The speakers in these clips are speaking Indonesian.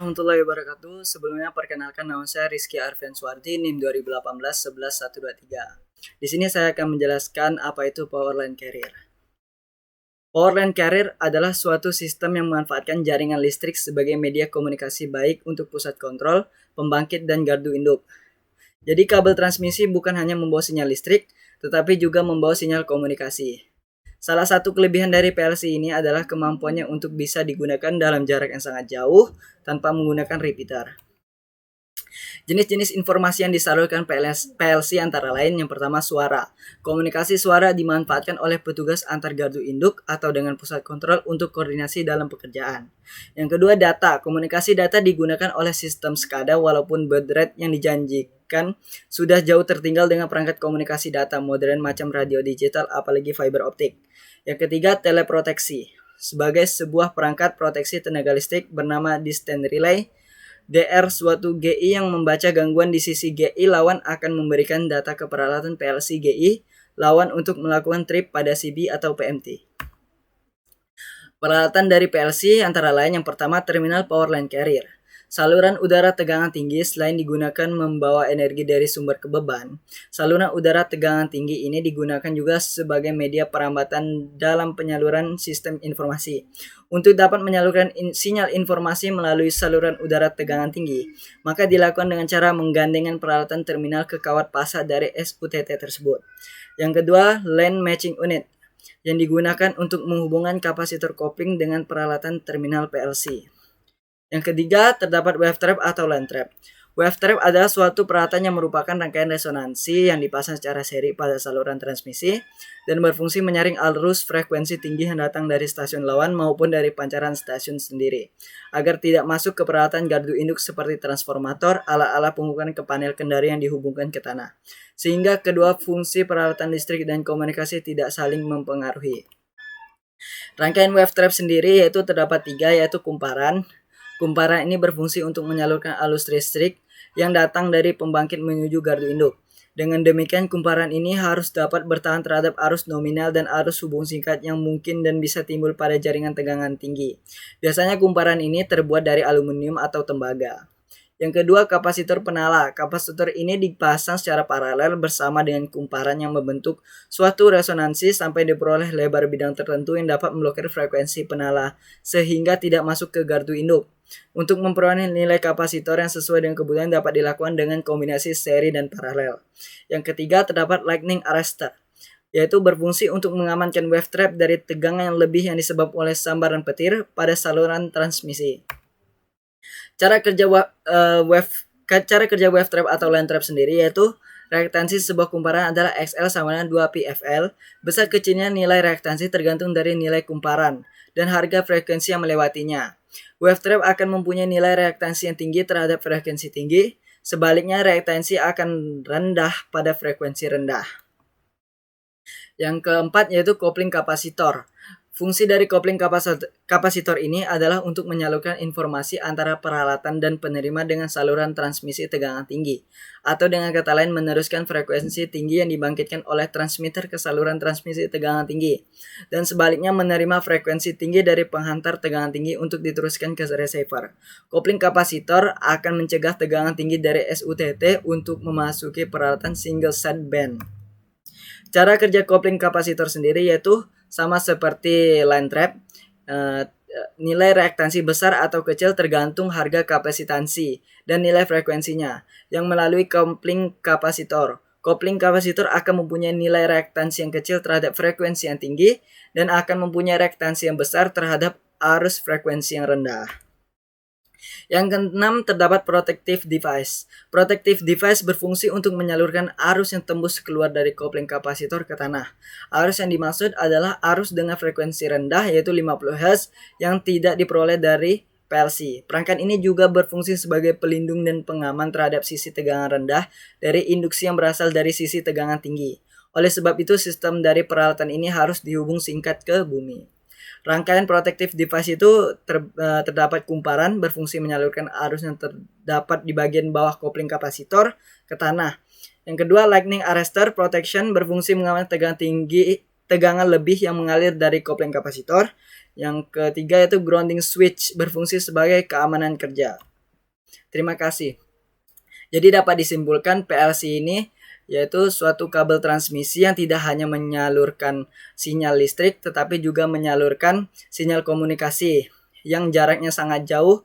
Warahmatullahi wabarakatuh. Sebelumnya perkenalkan nama saya Rizky Arfian Suwardi, NIM 2018-11123. Di sini saya akan menjelaskan apa itu Powerline Carrier. Powerline Carrier adalah suatu sistem yang memanfaatkan jaringan listrik sebagai media komunikasi baik untuk pusat kontrol, pembangkit, dan gardu induk. Jadi kabel transmisi bukan hanya membawa sinyal listrik, tetapi juga membawa sinyal komunikasi. Salah satu kelebihan dari PLC ini adalah kemampuannya untuk bisa digunakan dalam jarak yang sangat jauh tanpa menggunakan repeater. Jenis-jenis informasi yang disalurkan PLC antara lain yang pertama suara. Komunikasi suara dimanfaatkan oleh petugas antar gardu induk atau dengan pusat kontrol untuk koordinasi dalam pekerjaan. Yang kedua data. Komunikasi data digunakan oleh sistem SCADA walaupun baud rate yang dijanjikan sudah jauh tertinggal dengan perangkat komunikasi data modern macam radio digital apalagi fiber optik. Yang ketiga teleproteksi. Sebagai sebuah perangkat proteksi tenaga listrik bernama distant relay, DR suatu GI yang membaca gangguan di sisi GI lawan akan memberikan data ke peralatan PLC GI lawan untuk melakukan trip pada CB atau PMT. Peralatan dari PLC antara lain yang pertama terminal power line carrier. Saluran udara tegangan tinggi selain digunakan membawa energi dari sumber ke beban, saluran udara tegangan tinggi ini digunakan juga sebagai media perambatan dalam penyaluran sistem informasi. Untuk dapat menyalurkan sinyal informasi melalui saluran udara tegangan tinggi, maka dilakukan dengan cara menggandengkan peralatan terminal ke kawat pasang dari SUTT tersebut. Yang kedua, line matching unit yang digunakan untuk menghubungkan kapasitor kopling dengan peralatan terminal PLC. Yang ketiga, terdapat wave trap atau line trap. Wave trap adalah suatu peralatan yang merupakan rangkaian resonansi yang dipasang secara seri pada saluran transmisi dan berfungsi menyaring arus frekuensi tinggi yang datang dari stasiun lawan maupun dari pancaran stasiun sendiri, agar tidak masuk ke peralatan gardu induk seperti transformator ala-ala penghubungan ke panel kendari yang dihubungkan ke tanah, sehingga kedua fungsi peralatan listrik dan komunikasi tidak saling mempengaruhi. Rangkaian wave trap sendiri yaitu terdapat 3, yaitu kumparan. Kumparan ini berfungsi untuk menyalurkan arus listrik yang datang dari pembangkit menuju gardu induk. Dengan demikian, kumparan ini harus dapat bertahan terhadap arus nominal dan arus hubung singkat yang mungkin dan bisa timbul pada jaringan tegangan tinggi. Biasanya kumparan ini terbuat dari aluminium atau tembaga. Yang kedua, kapasitor penala. Kapasitor ini dipasang secara paralel bersama dengan kumparan yang membentuk suatu resonansi sampai diperoleh lebar bidang tertentu yang dapat memblokir frekuensi penala sehingga tidak masuk ke gardu induk. Untuk memperoleh nilai kapasitor yang sesuai dengan kebutuhan dapat dilakukan dengan kombinasi seri dan paralel. Yang ketiga, terdapat lightning arrestor, yaitu berfungsi untuk mengamankan wave trap dari tegangan yang lebih yang disebabkan oleh sambaran petir pada saluran transmisi. Cara kerja wave trap atau line trap sendiri yaitu reaktansi sebuah kumparan adalah XL sama dengan 2 PFL. Besar kecilnya nilai reaktansi tergantung dari nilai kumparan dan harga frekuensi yang melewatinya. Wave trap akan mempunyai nilai reaktansi yang tinggi terhadap frekuensi tinggi, sebaliknya reaktansi akan rendah pada frekuensi rendah. Yang keempat yaitu kopling kapasitor. Fungsi dari kopling kapasitor ini adalah untuk menyalurkan informasi antara peralatan dan penerima dengan saluran transmisi tegangan tinggi, atau dengan kata lain meneruskan frekuensi tinggi yang dibangkitkan oleh transmitter ke saluran transmisi tegangan tinggi, dan sebaliknya menerima frekuensi tinggi dari penghantar tegangan tinggi untuk diteruskan ke receiver. Kopling kapasitor akan mencegah tegangan tinggi dari SUTT untuk memasuki peralatan single sideband. Cara kerja kopling kapasitor sendiri yaitu sama seperti line trap, nilai reaktansi besar atau kecil tergantung harga kapasitansi dan nilai frekuensinya yang melalui kopling kapasitor. Kopling kapasitor akan mempunyai nilai reaktansi yang kecil terhadap frekuensi yang tinggi dan akan mempunyai reaktansi yang besar terhadap arus frekuensi yang rendah. Yang keenam, terdapat protective device. Protective device berfungsi untuk menyalurkan arus yang tembus keluar dari kopling kapasitor ke tanah. Arus yang dimaksud adalah arus dengan frekuensi rendah yaitu 50 Hz yang tidak diperoleh dari PLC. Perangkat ini juga berfungsi sebagai pelindung dan pengaman terhadap sisi tegangan rendah dari induksi yang berasal dari sisi tegangan tinggi. Oleh sebab itu, sistem dari peralatan ini harus dihubung singkat ke bumi. Rangkaian protective device itu terdapat kumparan berfungsi menyalurkan arus yang terdapat di bagian bawah kopling kapasitor ke tanah. Yang kedua, lightning arrestor protection berfungsi mengamankan tegangan lebih yang mengalir dari kopling kapasitor. Yang ketiga yaitu grounding switch berfungsi sebagai keamanan kerja. Terima kasih. Jadi dapat disimpulkan PLC ini yaitu suatu kabel transmisi yang tidak hanya menyalurkan sinyal listrik tetapi juga menyalurkan sinyal komunikasi yang jaraknya sangat jauh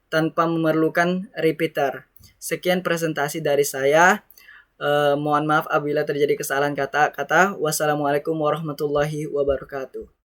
tanpa memerlukan repeater. Sekian presentasi dari saya. Mohon maaf apabila terjadi kesalahan kata-kata. Wassalamualaikum warahmatullahi wabarakatuh.